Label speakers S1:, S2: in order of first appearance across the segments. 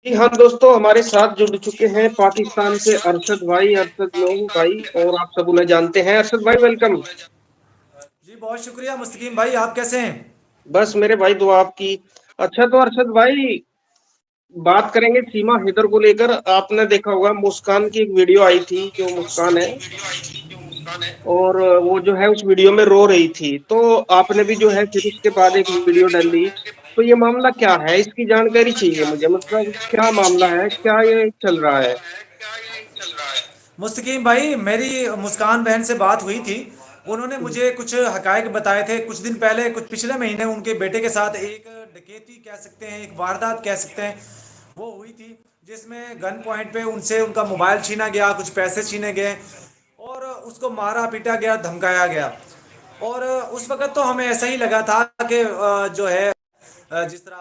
S1: जी हाँ दोस्तों, हमारे साथ जुड़ चुके हैं पाकिस्तान से अरशद लोन भाई। और आप सब उन्हें जानते हैं। अरशद भाई वेलकम।
S2: जी बहुत शुक्रिया मुस्तकीम भाई, आप कैसे हैं?
S1: बस मेरे भाई दुआ आपकी। अच्छा तो अरशद भाई, बात करेंगे सीमा हैदर को लेकर। आपने देखा होगा मुस्कान की एक वीडियो आई थी, जो मुस्कान है, और वो जो है उस वीडियो में रो रही थी। तो आपने भी जो है फिर उसके बाद एक वीडियो डाली। तो ये मामला क्या है, इसकी जानकारी चाहिए मुझे। मतलब क्या मामला है, क्या ये चल रहा है?
S2: मुस्तकीम भाई, मेरी मुस्कान बहन से बात हुई थी। उन्होंने मुझे कुछ हकायक बताए थे कुछ दिन पहले। कुछ पिछले महीने उनके बेटे के साथ एक डकैती कह सकते हैं, एक वारदात कह सकते हैं, वो हुई थी। जिसमें गन पॉइंट पे उनसे उनका मोबाइल छीना गया, कुछ पैसे छीने गए और उसको मारा पीटा गया, धमकाया गया। और उस वक्त तो हमें ऐसा ही लगा था कि जो है जिस तरह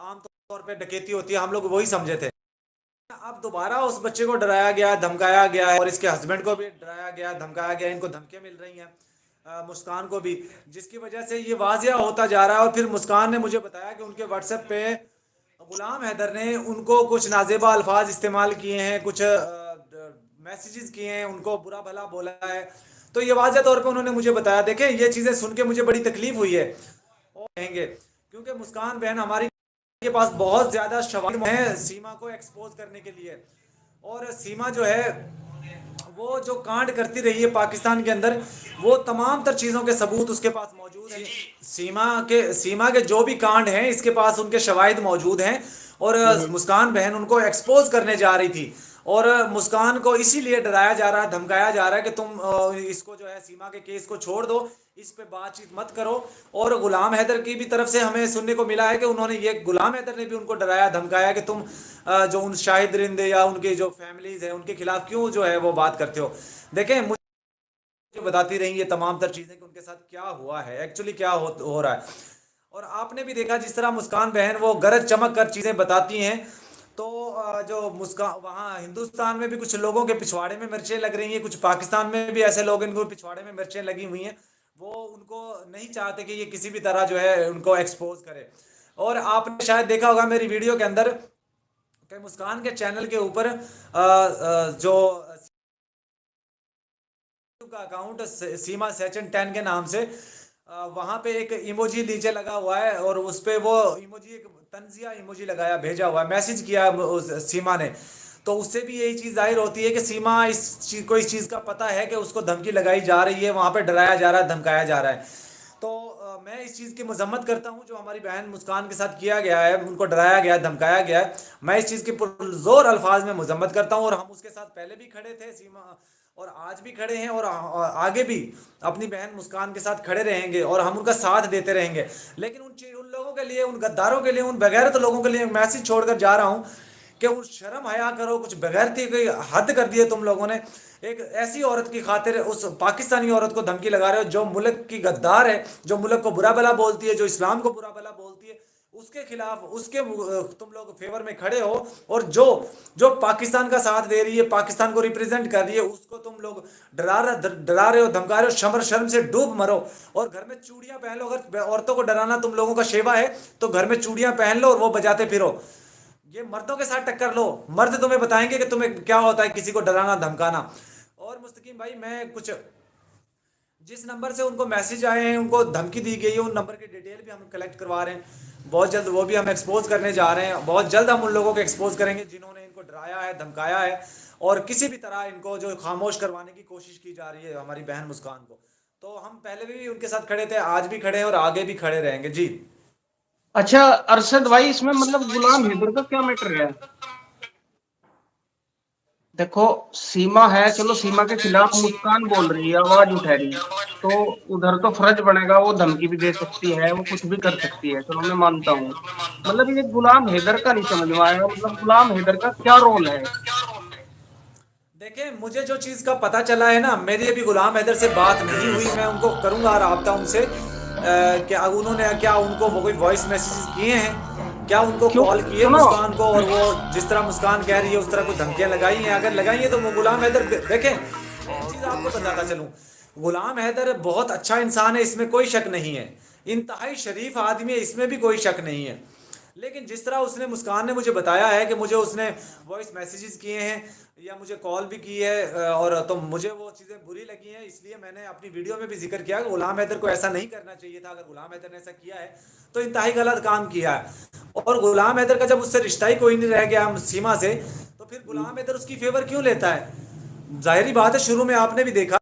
S2: आम तौर पे डकैती होती है, हम लोग वही समझे थे। अब दोबारा उस बच्चे को डराया गया, धमकाया गया है और इसके हस्बैंड को भी डराया गया, धमकाया गया। इनको धमकियां मिल रही हैं, मुस्कान को भी, जिसकी वजह से ये वाजिया होता जा रहा है। और फिर मुस्कान ने मुझे बताया कि उनके व्हाट्सएप पे गुलाम हैदर ने उनको कुछ नाजेबा अल्फाज इस्तेमाल किए हैं, कुछ मैसेजेस किए हैं, उनको बुरा भला बोला है। तो ये वाजिया तौर पे उन्होंने मुझे बताया। देखें, ये चीज़ें सुन के मुझे बड़ी तकलीफ हुई है। और कहेंगे क्योंकि मुस्कान बहन हमारी के पास बहुत ज्यादा शवाहिद हैं सीमा को एक्सपोज करने के लिए। और सीमा जो है वो जो कांड करती रही है पाकिस्तान के अंदर, वो तमाम तर चीज़ों के सबूत उसके पास मौजूद हैं। सीमा के जो भी कांड हैं, इसके पास उनके शवाहिद मौजूद हैं। और
S1: हम्म।
S2: मुस्कान बहन उनको एक्सपोज करने जा रही थी। और मुस्कान को इसीलिए डराया जा रहा है, धमकाया जा रहा है कि तुम इसको जो है सीमा के केस को छोड़ दो, इस पे बातचीत मत करो। और गुलाम हैदर की भी तरफ से हमें सुनने को मिला है कि उन्होंने ये गुलाम हैदर ने भी उनको डराया धमकाया कि तुम जो उन शाहिद रिंदे या उनके जो फैमिलीज है उनके खिलाफ क्यों जो है वो बात करते हो। देखें, मुझे बताती रही ये तमाम तर चीज़ें कि उनके साथ क्या हुआ है, एक्चुअली क्या हो रहा है। और आपने भी देखा जिस तरह मुस्कान बहन वो गरज चमक कर चीज़ें बताती हैं। तो जो मुस्कान वहाँ हिंदुस्तान में भी कुछ लोगों के पिछवाड़े में मिर्चें लग रही हैं, कुछ पाकिस्तान में भी ऐसे लोग इनको पिछवाड़े में मिर्चें लगी हुई हैं। वो उनको नहीं चाहते कि ये किसी भी तरह जो है उनको एक्सपोज करे। और आपने शायद देखा होगा मेरी वीडियो के अंदर कि मुस्कान के चैनल के ऊपर जो का अकाउंट सीमा सैचन 10 के नाम से, वहां पे एक इमोजी नीचे लगा हुआ है और उस पे वो इमोजी एक तंजिया इमोजी लगाया, भेजा हुआ है, मैसेज किया उस सीमा ने। तो उससे भी यही चीज़ जाहिर होती है कि सीमा इस चीज को इस चीज़ का पता है कि उसको धमकी लगाई जा रही है, वहां पे डराया जा रहा है, धमकाया जा रहा है। तो मैं इस चीज़ की मजम्मत करता हूँ जो हमारी बहन मुस्कान के साथ किया गया है, उनको डराया गया, धमकाया गया है। मैं इस चीज़ की पुरजोर अल्फाज में मजम्मत करता हूँ। और हम उसके साथ पहले भी खड़े थे सीमा, और आज भी खड़े हैं, और आगे भी अपनी बहन मुस्कान के साथ खड़े रहेंगे और हम उनका साथ देते रहेंगे। लेकिन उन लोगों के लिए, उन गद्दारों के लिए, उन बेगैरत लोगों के लिए एक मैसेज छोड़कर जा रहा हूँ कि उस शर्म हया करो, कुछ बेगैरती की हद कर दी है तुम लोगों ने। एक ऐसी औरत की खातिर उस पाकिस्तानी औरत को धमकी लगा रहे हो जो मुल्क की गद्दार है, जो मुल्क को बुरा भला बोलती है, जो इस्लाम को बुरा भला बोलती है। उसके खिलाफ, उसके तुम लोग फेवर में खड़े हो। और जो जो पाकिस्तान का साथ दे रही है, पाकिस्तान को रिप्रेजेंट कर रही है, उसको तुम लोग डरा रहे हो, धमका रहे हो। शर्म शर्म से डूब मरो और घर में चूड़ियां पहन लो। अगर औरतों को डराना तुम लोगों का शेवा है तो घर में चूड़ियां पहन लो और वो बजाते फिरो। ये मर्दों के साथ टक्कर लो, मर्द तुम्हें बताएंगे कि तुम्हें क्या होता है किसी को डराना धमकाना। और मुस्तकीम भाई, मैं कुछ जिस नंबर से उनको मैसेज आए हैं, उनको धमकी दी गई है, उन नंबर की डिटेल भी हम कलेक्ट करवा रहे हैं। बहुत जल्द वो भी हम एक्सपोज करने जा रहे हैं। बहुत जल्द हम उन लोगों को एक्सपोज करेंगे जिन्होंने इनको डराया है, धमकाया है और किसी भी तरह इनको जो खामोश करवाने की कोशिश की जा रही है हमारी बहन मुस्कान को। तो हम पहले भी उनके साथ खड़े थे, आज भी खड़े हैं और आगे भी खड़े रहेंगे जी।
S1: अच्छा अरशद भाई, इसमें मतलब गुलाम हैदर का क्या मैटर है? देखो, सीमा है, चलो सीमा के खिलाफ मुस्कान बोल रही है, आवाज उठा रही है। तो उधर तो फर्ज बनेगा, वो धमकी भी दे सकती है, वो कुछ भी कर सकती है, चलो मैं मानता हूँ। मतलब ये गुलाम हैदर का नहीं समझ में आया, मतलब गुलाम हैदर का क्या रोल है?
S2: देखें, मुझे जो चीज़ का पता चला है ना, मेरी अभी गुलाम हैदर से बात नहीं हुई। मैं उनको करूंगा रब्ता उनसे। क्या उन्होंने, क्या उनको वो कोई वॉइस मैसेज किए हैं, क्या उनको
S1: क्यों?
S2: कॉल किए
S1: सुनो।
S2: मुस्कान को, और वो जिस तरह मुस्कान कह रही है उस तरह कोई धमकियां लगाई हैं? अगर लगाई हैं तो वो गुलाम हैदर देखें, मैं एक चीज़ आपको बताता चलूँ। गुलाम हैदर बहुत अच्छा इंसान है, इसमें कोई शक नहीं है। इंतहाई शरीफ आदमी है, इसमें भी कोई शक नहीं है। लेकिन जिस तरह उसने, मुस्कान ने मुझे बताया है कि मुझे उसने वॉइस मैसेजेस किए हैं या मुझे कॉल भी की है, और तो मुझे वो चीज़ें बुरी लगी हैं, इसलिए मैंने अपनी वीडियो में भी जिक्र किया कि गुलाम हैदर को ऐसा नहीं करना चाहिए था। अगर गुलाम हैदर ने ऐसा किया है तो इंतहाई गलत काम किया है। और गुलाम हैदर का जब उससे रिश्ता ही कोई नहीं रह गया सीमा से, तो फिर गुलाम हैदर उसकी फेवर क्यों लेता है? जाहिर बात है, शुरू में आपने भी देखा,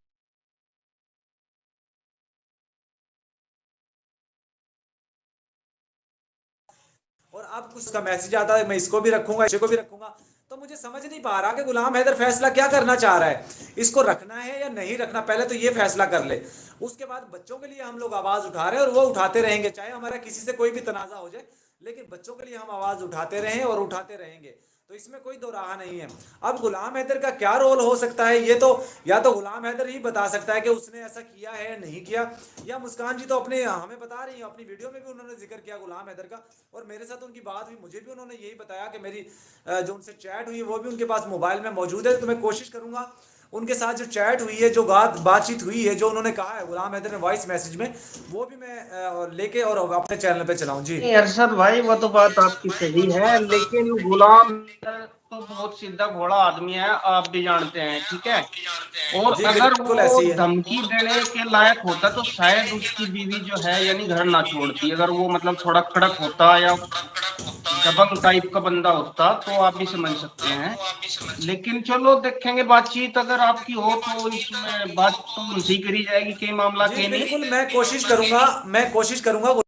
S2: और अब कुछ का मैसेज आता है मैं इसको भी रखूंगा, इसको भी रखूंगा। तो मुझे समझ नहीं पा रहा कि गुलाम हैदर फैसला क्या करना चाह रहा है, इसको रखना है या नहीं रखना, पहले तो ये फैसला कर ले। उसके बाद बच्चों के लिए हम लोग आवाज उठा रहे हैं और वो उठाते रहेंगे, चाहे हमारा किसी से कोई भी तनाजा हो जाए, लेकिन बच्चों के लिए हम आवाज उठाते रहें और उठाते रहेंगे। तो इसमें कोई दो राह नहीं है। अब गुलाम हैदर का क्या रोल हो सकता है, ये तो या तो गुलाम हैदर ही बता सकता है कि उसने ऐसा किया है या नहीं किया, या मुस्कान जी तो अपने हमें बता रही है, अपनी वीडियो में भी उन्होंने जिक्र किया गुलाम हैदर का, और मेरे साथ उनकी बात हुई, मुझे भी उन्होंने यही बताया कि मेरी जो उनसे चैट हुई वो भी उनके पास मोबाइल में मौजूद है। तो मैं कोशिश करूंगा उनके साथ जो चैट हुई है, जो बातचीत हुई है, जो उन्होंने कहा है गुलाम हैदर ने वॉइस मैसेज में, वो भी मैं लेके और अपने चैनल पे चलाऊं जी।
S1: नहीं अरशद भाई, वो तो बात आपकी सही है, लेकिन गुलाम तो बहुत सीधा भोला आदमी है, आप भी जानते हैं, ठीक है। और
S2: जी
S1: अगर
S2: बिल्कुल
S1: वो
S2: ऐसी है।
S1: धमकी देने के लायक होता तो शायद उसकी बीवी जो है यानी घर ना छोड़ती। अगर वो मतलब थोड़ा कड़क होता या दबंग टाइप का बंदा होता तो आप भी समझ सकते हैं। लेकिन चलो देखेंगे, बातचीत अगर आपकी हो तो इसमें बात तो उनसे ही करी जाएगी, कई मामला
S2: जी
S1: के नहीं।
S2: बिल्कुल, मैं कोशिश करूंगा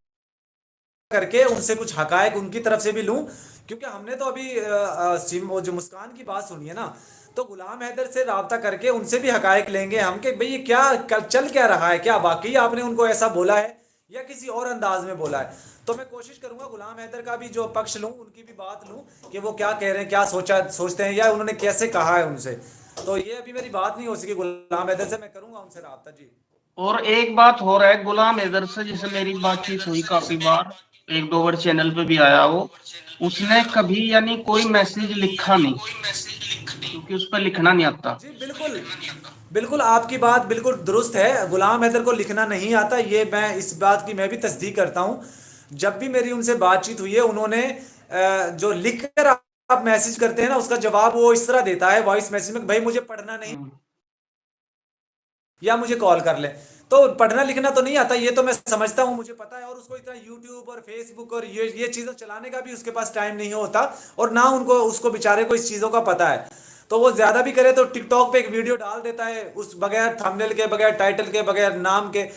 S2: करके उनसे कुछ हकायक उनकी तरफ से भी लूं, क्योंकि हमने तो अभी वो जो मुस्कान की बात सुनी है ना, तो गुलाम हैदर से राब्ता करके उनसे भी हकायक लेंगे हम कि भाई ये क्या चल क्या रहा है, क्या वाकई आपने उनको ऐसा बोला है या किसी और अंदाज में बोला है। तो मैं कोशिश करूंगा गुलाम हैदर का भी जो पक्ष लूं, उनकी भी बात लूं कि वो क्या कह रहे हैं, क्या सोचते हैं, या उन्होंने कैसे कहा है उनसे। तो ये अभी मेरी बात नहीं हो सकी गुलाम हैदर से, मैं करूंगा उनसे राब्ता जी।
S1: और एक बात हो रहा है गुलाम हैदर से, जैसे मेरी बातचीत हुई काफी बार, एक दो बार चैनल पे भी आया वो, उसने कभी यानी कोई मैसेज लिखा नहीं, क्योंकि उस पर लिखना नहीं आता।
S2: जी बिल्कुल, बिल्कुल आपकी बात बिल्कुल दुरुस्त है, गुलाम हैदर को लिखना नहीं आता, ये मैं इस बात की मैं भी तस्दीक करता हूँ। जब भी मेरी उनसे बातचीत हुई है, उन्होंने जो लिख कर आप मैसेज करते हैं ना, उसका जवाब वो इस तरह देता है वॉइस मैसेज में, भाई मुझे पढ़ना नहीं,
S1: हम्म।
S2: या मुझे कॉल कर ले। तो पढ़ना लिखना तो नहीं आता, ये तो मैं समझता हूँ, मुझे पता है। और उसको इतना यूट्यूब और फेसबुक और ये चीज़ें चलाने का भी उसके पास टाइम नहीं होता, और ना उनको उसको बेचारे को इस चीज़ों का पता है। तो वो ज़्यादा भी करे तो टिकटॉक पे एक वीडियो डाल देता है, उस बगैर थंबनेल के, बगैर टाइटल के, बगैर नाम के,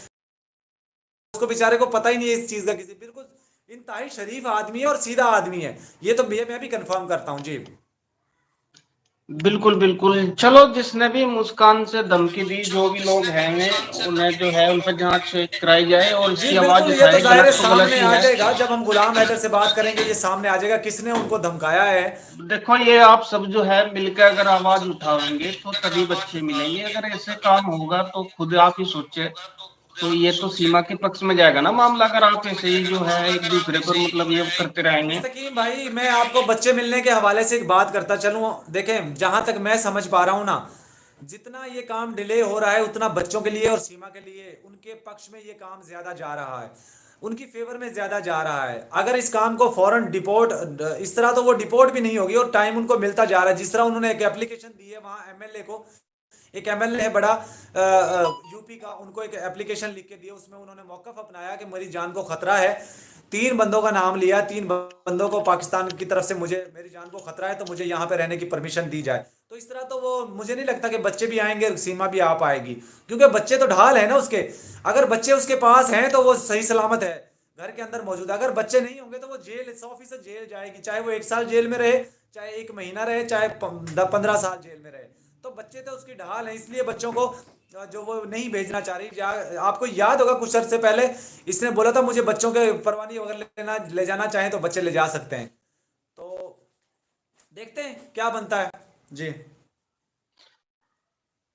S2: उसको बेचारे को पता ही नहीं है इस चीज़ का किसी। बिल्कुल इंतहाई शरीफ आदमी है और सीधा आदमी है, ये तो मैं भी कंफर्म करता हूँ जी।
S1: बिल्कुल बिल्कुल, चलो जिसने भी मुस्कान से धमकी दी, जो भी लोग हैं उन्हें जो है उन पर जांच कराई जाए और
S2: जी
S1: इसकी आवाज
S2: बिल्कुल, ये तो
S1: उठाए।
S2: जाहिर है
S1: गलत तो गलत
S2: सामने
S1: ही
S2: आ
S1: है।
S2: जाएगा, जब हम गुलाम हैदर से बात करेंगे ये सामने आ जाएगा किसने उनको धमकाया है।
S1: देखो ये आप सब जो है मिलकर अगर आवाज उठाएंगे तो तभी बच्चे मिलेंगे। अगर ऐसे काम होगा तो खुद आप ही सोचे, तो ये तो सीमा के पक्ष में जाएगा ना मामला, अगर आप ऐसे ही जो है एक दूसरे पर मतलब ये करते रहेंगे।
S2: मुस्तकीम भाई, मैं आपको बच्चे मिलने के हवाले से एक बात करता चलूं। देखें, जहां तक मैं समझ पा रहा हूं ना, जितना ये काम डिले हो रहा है उतना बच्चों के लिए और सीमा के लिए उनके पक्ष में ये काम ज्यादा जा रहा है, उनकी फेवर में ज्यादा जा रहा है। अगर इस काम को फौरन डिपोर्ट, इस तरह तो वो डिपोर्ट भी नहीं होगी, और टाइम उनको मिलता जा रहा है। जिस तरह उन्होंने एक एप्लीकेशन दी है वहां एमएलए को, एक एमएलए है बड़ा यूपी का, उनको एक एप्लीकेशन लिख के दिया, उसमें उन्होंने मौकफ अपनाया कि मेरी जान को खतरा है। 3 बंदों का नाम लिया, 3 बंदों को पाकिस्तान की तरफ से, मुझे मेरी जान को खतरा है तो मुझे यहाँ पे रहने की परमिशन दी जाए। तो इस तरह तो वो मुझे नहीं लगता कि बच्चे भी आएंगे, सीमा भी आ पाएगी, क्योंकि बच्चे तो ढाल है ना उसके। अगर बच्चे उसके पास हैं तो वो सही सलामत है, घर के अंदर मौजूद है। अगर बच्चे नहीं होंगे तो वो जेल, 100% जेल जाएगी, चाहे वो 1 साल जेल में रहे, चाहे 1 महीना रहे, चाहे 15 साल जेल में रहे। तो बच्चे तो उसकी ढाल है, इसलिए बच्चों को जो वो नहीं भेजना चाह रही। आपको याद होगा कुछ अर्से पहले इसने बोला था मुझे बच्चों के परवानी अगर ले जाना चाहें तो बच्चे ले जा सकते हैं। तो देखते हैं क्या बनता है जी।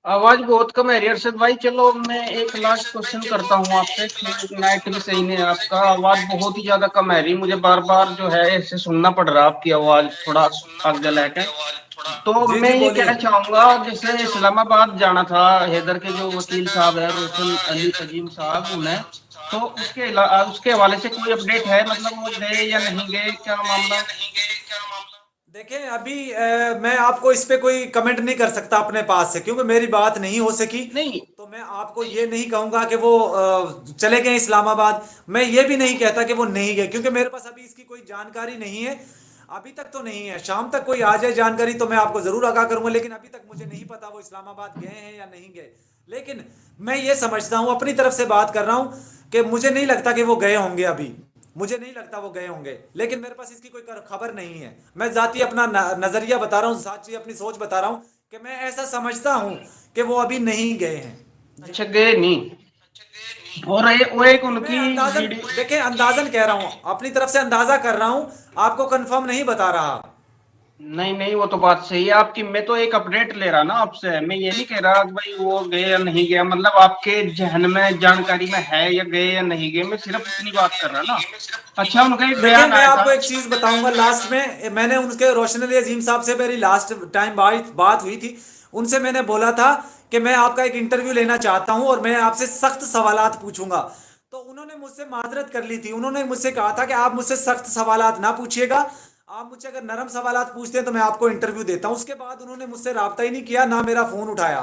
S1: आवाज बहुत कम है अरशद भाई। चलो मैं एक लास्ट क्वेश्चन करता हूँ आपसे, नेट भी सही नहीं है आपका, आवाज बहुत ही ज्यादा कम है रही, मुझे बार बार जो है ऐसे सुनना पड़ रहा है आपकी आवाज थोड़ा आगे लेके। तो
S2: जी
S1: मैं
S2: जी
S1: ये
S2: बोलिए।
S1: कहना चाहूंगा, जैसे इस्लामाबाद जाना था हैदर के जो वकील साहब है रोशन अली अजीम साहब, उन्हें तो उसके हवाले से कोई अपडेट है, मतलब वो गए या नहीं गए, क्या मामला?
S2: देखें अभी मैं आपको इस पे कोई कमेंट नहीं कर सकता अपने पास से, क्योंकि मेरी बात नहीं हो सकी।
S1: नहीं।
S2: तो मैं आपको ये नहीं कहूंगा कि वो चले गए इस्लामाबाद। मैं ये भी नहीं कहता कि वो नहीं गए, क्योंकि मेरे पास अभी इसकी कोई जानकारी नहीं है। अभी तक तो नहीं है, शाम तक कोई आ जाए जानकारी तो मैं आपको जरूर आगाह करूंगा, लेकिन अभी तक मुझे नहीं पता वो इस्लामाबाद गए हैं या नहीं गए। लेकिन मैं ये समझता हूँ, अपनी तरफ से बात कर रहा हूँ, कि मुझे नहीं लगता कि वो गए होंगे अभी। मुझे नहीं लगता वो गए होंगे, लेकिन मेरे पास इसकी कोई खबर नहीं है। मैं जाती अपना नजरिया बता रहा हूँ, साची अपनी सोच बता रहा हूँ, कि मैं ऐसा समझता हूँ कि वो अभी नहीं गए हैं। जी।
S1: अच्छा, गए नहीं। और वो एक
S2: जी, मैं
S1: उनकी
S2: अंदाजन,
S1: वीडियो।
S2: देखें अंदाजन कह रहा हूँ, अपनी तरफ से अंदाजा कर रहा हूँ, आपको कंफर्म नहीं बता रहा।
S1: नहीं नहीं, वो तो बात सही है आपकी। मैं तो एक अपडेट ले रहा ना आपसे, मैं ये नहीं कह रहा कि भाई वो गए या नहीं गया, मतलब आपके जहन में जानकारी में है या गए या नहीं गए, मैं सिर्फ इतनी बात कर रहा ना। अच्छा, उनका एक
S2: देखिए
S1: बयान
S2: मैं
S1: आया था।
S2: आपको एक चीज बताऊंगा लास्ट में, मैंने उनके रोशन अली अजीम साहब से मेरी लास्ट टाइम बात हुई थी। उनसे मैंने बोला था कि मैं आपका एक इंटरव्यू लेना चाहता हूं और मैं आपसे सख्त सवालात पूछूंगा। तो उन्होंने मुझसे माजरत कर ली थी, उन्होंने मुझसे कहा था कि आप मुझसे सख्त सवालात ना पूछिएगा, आप मुझसे अगर नरम सवालात पूछते हैं तो मैं आपको इंटरव्यू देता हूं। उसके बाद उन्होंने मुझसे रब्ता ही नहीं किया, ना मेरा फोन उठाया।